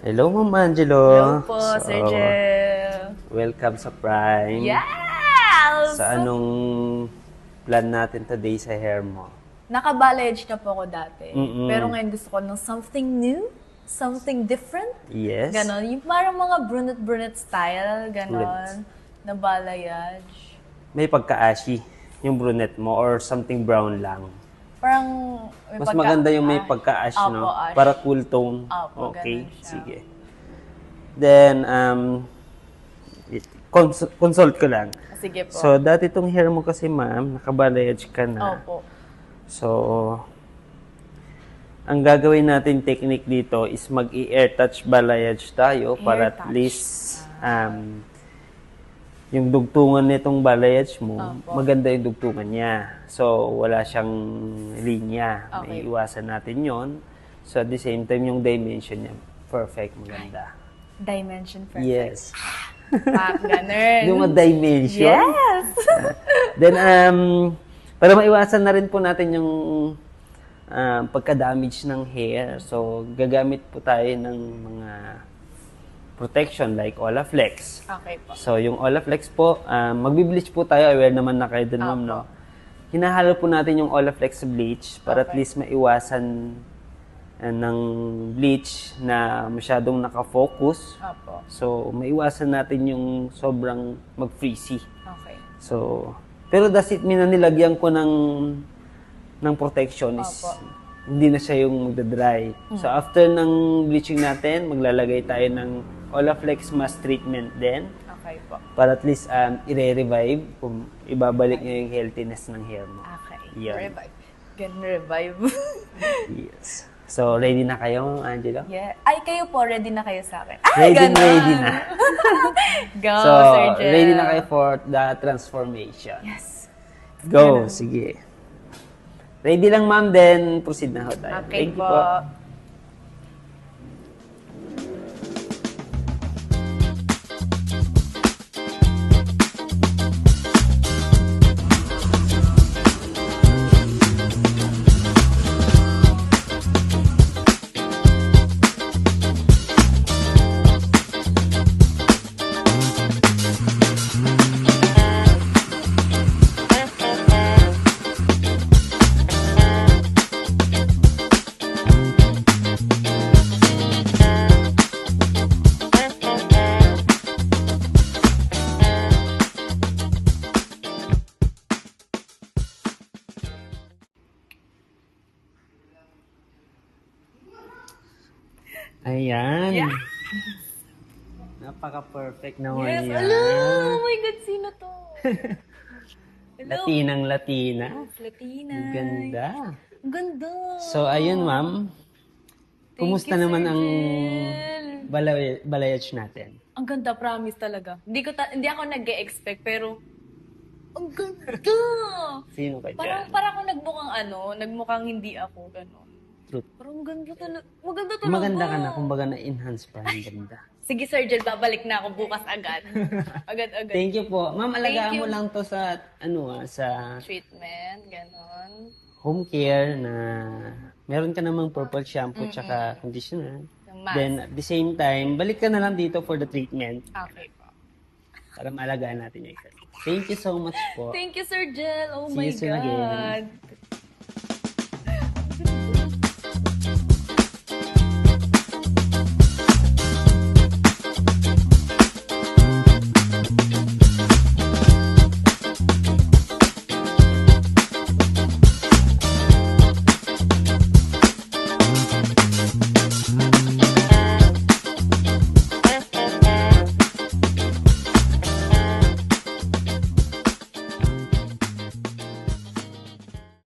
Hello, Ma'am Angelo. Hello po, Sir Jel. Welcome sa Prime. Yes! Sa anong plan natin today sa hair mo? Naka-balayage na po ako dati. Mm-mm. Pero ngayon gusto ko ng something new, something different. Yes. Ganon. Yung parang mga brunette-brunette style, ganon. Na balayage. May pagka-ashy yung brunette mo or something brown lang? Parang may Mas maganda yung may pagka-ash, Opo, no? ash. Para cool tone. Opo, Okay, ganun siya. sige. Then, consult ko lang. Sige po. So, dati itong hair mo kasi, ma'am, nakabalayage ka na. Opo. So, ang gagawin natin technique dito is mag-i-air touch balayage tayo para at touch. least yung dugtungan nitong balayage mo, Opo. maganda yung dugtungan niya. So, wala siyang linya. Okay. May iwasan natin yon. So, at the same time, yung dimension niya, perfect, maganda. Dimension perfect. Yes. Ganun. Yung dimension. Yes! Then, para maiwasan na rin po natin yung pagka-damage ng hair. So, gagamit po tayo ng mga protection like Olaflex. Okay po. So, yung Olaflex po, magbi-bleach po tayo. Aware naman na kayo dun, ma'am, no? Hinahalo po natin yung Olaflex bleach para at least maiwasan ng bleach na masyadong nakafocus. Opo. So, maiwasan natin yung sobrang mag-freezy. Okay. So, pero that's it, nilagyan ko ng protection is Opo. hindi na siya yung magdadry. So, after ng bleaching natin, maglalagay tayo ng Olaflex mask treatment din Okay po. para at least i-revive kung ibabalik niya yung healthiness ng hair mo. Okay. Yan. Revive. Ganun revive. Yes. So, ready na kayo, Angelo? Yeah. Ay, kayo po, ready na kayo sa akin. Ready, ganun. ready na. Go, So, Sir Jel. ready na kayo for the transformation. Yes. Go, sige. Ready lang, ma'am, then proceed na ho tayo. Okay Thank you po. po. Ayan. Yeah. Napaka-perfect naman Yes. yan. Hello. Oh my God, sino to? Hello. Latinang Latina. Latina. Ang ganda. Ang ganda. So, ayun, ma'am. Kumusta you, naman Sir ang Jel. balayage natin? Ang ganda, promise talaga. Hindi ako nag-e-expect, pero ang ganda. Sino ka Parang dyan? ako nagmukhang hindi ako, gano'n. Truth. Parang maganda talaga. Maganda talaga. Maganda ka na, kumbaga na-enhance pa ang ganda. Sige, Sir Jel, babalik na ako bukas agad. Agad-agad. Thank you po. Ma'am, alagaan Thank mo you. lang to sa, sa Treatment, gano'n. home care na meron ka namang purple shampoo tsaka conditioner. Yung mask. Then, at the same time, balik ka na lang dito for the treatment Okay po. para maalagaan natin yung isa. Thank you so much po. Thank you, Sir Jel. Oh See my you soon again. God.